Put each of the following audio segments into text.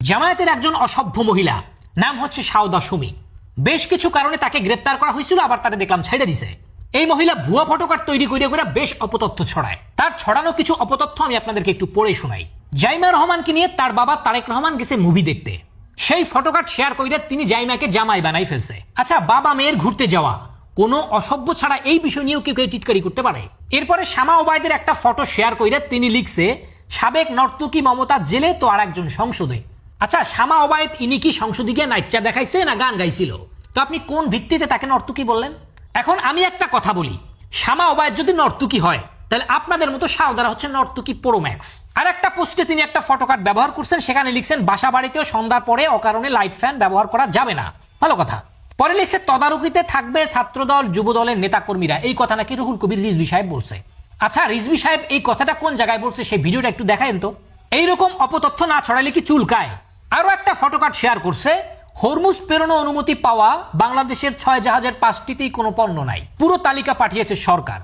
জামায়াতের একজন অসভ্য মহিলা নাম হচ্ছে সাউদা সুমি। বেশ কিছু কারণে তাকে গ্রেপ্তার করা হয়েছিল, আবার তাকে দেখলাম ছেড়ে দিছে। এই মহিলা ভুয়া ফটোকার্ড তৈরি করে বেশ অপতথ্য ছড়ায়। তার ছড়ানো কিছু অপতথ্য আমি আপনাদেরকে একটু পড়ে শোনাই। জাইমা রহমানকে নিয়ে তার বাবা তারেক রহমান গেছে মুভি দেখতে, সেই ফটোকার্ড শেয়ার করে তিনি জাইমাকে জামাই বানাই ফেলছে। আচ্ছা, বাবা মেয়ের ঘুরতে যাওয়া কোনো অসভ্য ছাড়া এই বিষয় নিয়েও কেউ টিটকারি করতে পারে? এরপরে শামা ওবায়দের একটা ফটো শেয়ার করে তিনি লিখছে, সাবেক নর্তকী মমতা জেলে তো আর একজন সংসদে। আচ্ছা, শামা ওবায়দ ইনি কি সংসদে গিয়ে নাইচা দেখাইছে না গান গাইছিল? তো আপনি কোন ভিত্তিতে তাকে নর্তকী বললেন? এখন আমি একটা কথা বলি, শামা ওবায়দ যদি নর্তকী হয় তাহলে আপনাদের মতো সাউদারা হচ্ছে নর্তকী প্রো ম্যাক্স। আর একটা পোস্টে তিনি একটা ফটোকার্ড ব্যবহার করছেন, সেখানে লিখছেন বাসা বাড়িতেও সন্ধ্যার পরে অকারণে লাইট ফ্যান ব্যবহার করা যাবে না। ভালো কথা। পরে লিখছে তদারকিতে থাকবে ছাত্রদল যুব দলের নেতাকর্মীরা। এই কথা নাকি রুহুল কবির রিজভী সাহেব বলছে। আচ্ছা, রিজভী সাহেব এই কথাটা কোন জায়গায় বলছে সেই ভিডিওটা একটু দেখায়েন তো। এইরকম অপতথ্য না ছড়ালে কি চুলকায়? আরো একটা ফটোকার্ড শেয়ার করছে, হরমুজ প্রেরণ অনুমতি পাওয়া বাংলাদেশের 6 জাহাজের 5টিতেই কোনো পণ্য নাই, পুরো তালিকা পাঠিয়েছে সরকার।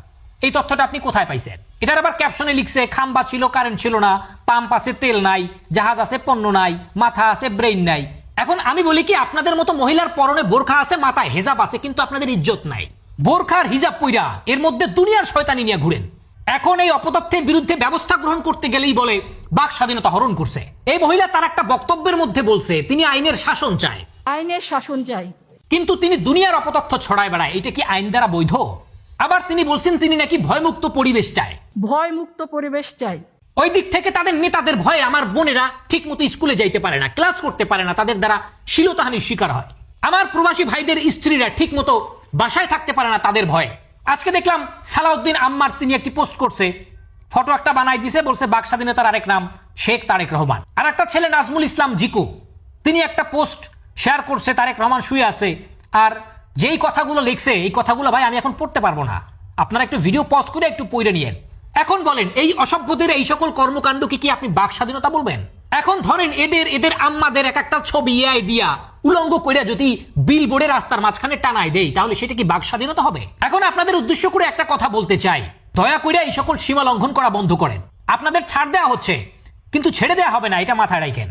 এই তথ্যটা আপনি কোথায় পাইছেন? এটার আবার ক্যাপশনে লিখছে খাম্বা ছিল কারেন্ট ছিল না, পাম্প আছে তেল নাই, জাহাজ আছে পণ্য নাই, মাথা আছে ব্রেইন নাই। এখন আমি বলি কি, আপনাদের মতো মহিলার পরনে বোরখা আছে, মাথায় হেজাব আছে, কিন্তু আপনাদের ইজ্জত নাই। বোরখার হিজাব পইরা এর মধ্যে দুনিয়ার শয়তানি নিয়ে ঘুরেন। এখন এই অপতথ্যের বিরুদ্ধে ব্যবস্থা গ্রহণ করতে গেলেই বলে বাক স্বাধীনতা হরণ করছে। এই মহিলা তার একটা বক্তব্যের মধ্যে বলছে তিনি আইনের শাসন চায়, আইনের শাসন চাই, কিন্তু তিনি দুনিয়ার অপতথ্য ছড়ায় বেড়ায়। এটা কি আইন দ্বারা বৈধ? আবার তিনি বলছেন তিনি নাকি ভয়মুক্ত পরিবেশ চায়। ভয়মুক্ত পরিবেশ চাই। ওই দিক থেকে তাদের নেতাদের ভয়ে আমার বোনেরা ঠিক মতো স্কুলে যাইতে পারে না, ক্লাস করতে পারে না, তাদের দ্বারা শ্লীলতাহানির শিকার হয়। আমার প্রবাসী ভাইদের স্ত্রীরা ঠিক মতো বাসায় থাকতে পারে না তাদের ভয়ে। আজকে দেখলাম সালাউদ্দিন আম্মার তিনি একটি পোস্ট করছে, ফটো একটা বানাই দিছে, বলছে বাক স্বাধীনতার আরেক নাম শেখ তারেক রহমান। আর একটা ছেলে নাজমুল ইসলাম জিকু, তিনি একটা পোস্ট শেয়ার করছে, তারেক রহমান শুয়ে আছে। আর যেই কথাগুলো লিখছে এই কথাগুলো ভাই আমি এখন পড়তে পারবো না, আপনারা একটু ভিডিও পজ করে একটু পড়ে নিয়েন। এখন বলেন এই অসভ্যদের এই সকল কর্মকাণ্ডকে কি আপনি বাক স্বাধীনতা বলবেন? এখন ধরেন এদের আম্মাদের এক একটা ছবি এআই দিয়া উলঙ্গ কইরা যদি বিলবোর্ডে রাস্তার মাঝখানে টানাই দেই, তাহলে সেটা কি বাক স্বাধীনতা হবে? এখন আপনাদের উদ্দেশ্য করে একটা কথা বলতে চাই, দয়া করে এই সকল সীমা লঙ্ঘন করা বন্ধ করেন। আপনাদের ছাড় দেওয়া হচ্ছে, কিন্তু ছেড়ে দেওয়া হবে না, এটা মাথায় রাখেন।